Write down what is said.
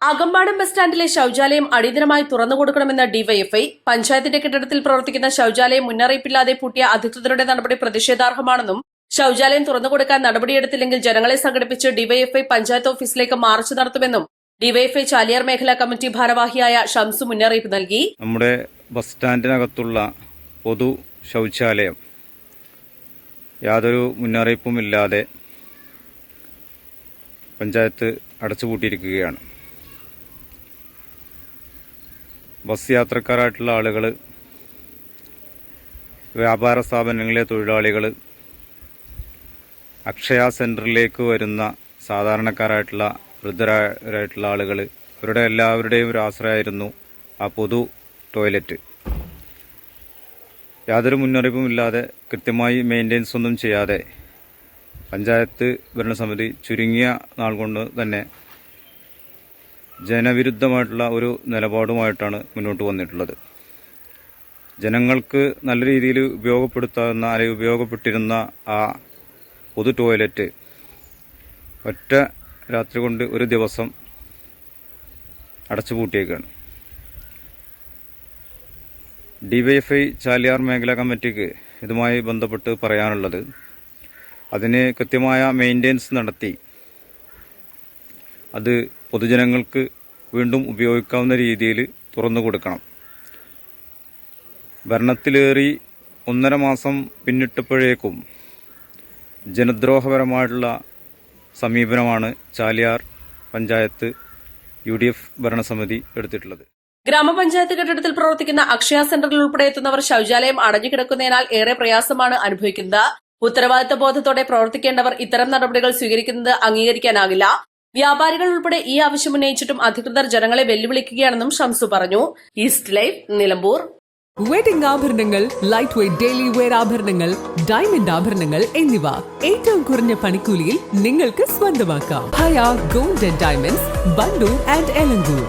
Akampadam bus സ്റ്റാൻഡിലെ ശൌചാലയം അടിയന്തരമായി തുറന്നുകൊടുക്കണമെന്ന DYFI. പഞ്ചായത്തിന്റെ കെട്ടിടത്തിൽ പ്രവർത്തിക്കുന്ന ശൌചാലയം മുന്നറിയിപ്പില്ലാതെ പൂട്ടിയ അധികൃതരുടെ നടപടി പ്രതിഷേധാർഹമാണെന്നും ശൌചാലയം തുറന്നുകൊടുക്കാൻ നടപടിയെടുത്തില്ലെങ്കിൽ ജനങ്ങളെ സംഘടിപ്പിച്ച് ഡിവൈഎഫ്ഐ പഞ്ചായത്ത് ഓഫീസിലേക്ക് മാർച്ച് നടത്തുമെന്നും ഡിവൈഎഫ്ഐ ചാലിയാർ മേഖലാ കമ്മിറ്റി ഭാരവാഹിയായ ഷംസു മുന്നറിയിപ്പ് നൽകി. നമ്മുടെ ബസ് സ്റ്റാൻഡിനകത്തുള്ള പൊതു ശൌചാലയം യാതൊരു മുന്നറിയിപ്പുമില്ലാതെ പഞ്ചായത്ത് അടച്ചുപൂട്ടിയിരിക്കുകയാണ്. ബസ് യാത്രക്കാരായിട്ടുള്ള ആളുകൾ, വ്യാപാര സ്ഥാപനങ്ങളിലെ തൊഴിലാളികൾ, അക്ഷയ സെൻറ്ററിലേക്ക് വരുന്ന സാധാരണക്കാരായിട്ടുള്ള വൃദ്ധരായിട്ടുള്ള ആളുകൾ, ഇവരുടെ എല്ലാവരുടെയും ഒരു ആശ്രയമായിരുന്നു ആ പൊതു ടോയ്ലറ്റ്. യാതൊരു മുന്നറിയിപ്പുമില്ലാതെ കൃത്യമായി മെയിൻ്റെനൻസ് ഒന്നും ചെയ്യാതെ പഞ്ചായത്ത് ഭരണസമിതി ചുരുങ്ങിയ നാൾ കൊണ്ട് തന്നെ ജനവിരുദ്ധമായിട്ടുള്ള ഒരു നിലപാടുമായിട്ടാണ് മുന്നോട്ട് വന്നിട്ടുള്ളത്. ജനങ്ങൾക്ക് നല്ല രീതിയിൽ ഉപയോഗപ്പെടുത്താവുന്ന അല്ലെങ്കിൽ ഉപയോഗപ്പെട്ടിരുന്ന ആ പൊതു ടോയ്ലറ്റ് ഒറ്റ രാത്രി കൊണ്ട് ഒരു ദിവസം അടച്ചുപൂട്ടിയേക്കാണ്. ഡിവൈഎഫ്ഐ ചാലിയാർ മേഖലാ കമ്മിറ്റിക്ക് ഇതുമായി ബന്ധപ്പെട്ട് പറയാനുള്ളത്, അതിന് കൃത്യമായ മെയിൻ്റെനൻസ് നടത്തി അത് പൊതുജനങ്ങൾക്ക് വീണ്ടും ഉപയോഗിക്കാവുന്ന രീതിയിൽ തുറന്നു കൊടുക്കണം. ഭരണത്തിലേറി 1.5 മാസം പിന്നിട്ടപ്പോഴേക്കും ജനദ്രോഹപരമായിട്ടുള്ള സമീപനമാണ് ചാലിയാർ പഞ്ചായത്ത് UDF ഭരണസമിതി എടുത്തിട്ടുള്ളത്. ഗ്രാമപഞ്ചായത്ത് കെട്ടിടത്തിൽ പ്രവർത്തിക്കുന്ന അക്ഷയ സെന്ററിൽ ഉൾപ്പെടെ എത്തുന്നവർ ശൌചാലയം അടഞ്ഞുകിടക്കുന്നതിനാൽ ഏറെ പ്രയാസമാണ് അനുഭവിക്കുന്നത്. ഉത്തരവാദിത്ത ബോധത്തോടെ പ്രവർത്തിക്കേണ്ടവർ ഇത്തരം നടപടികൾ സ്വീകരിക്കുന്നത് അംഗീകരിക്കാനാകില്ല. വ്യാപാരികൾ ഉൾപ്പെടെ ഈ ആവശ്യം ഉന്നയിച്ചിട്ടും അധികൃതർ ജനങ്ങളെ വെല്ലുവിളിക്കുകയാണെന്നും ഷംസു പറഞ്ഞു. East live, Nilambur. വെഡിംഗ് ആഭരണങ്ങൾ, ലൈറ്റ് വെയ്റ്റ് ഡെയിലി വെയർ ആഭരണങ്ങൾ, ഡയമണ്ട് ആഭരണങ്ങൾ എന്നിവ ഏറ്റവും കുറഞ്ഞ പണിക്കൂലിയിൽ നിങ്ങൾക്ക് സ്വന്തമാക്കാം. Haya gold and diamonds, Wandoor and Elankur.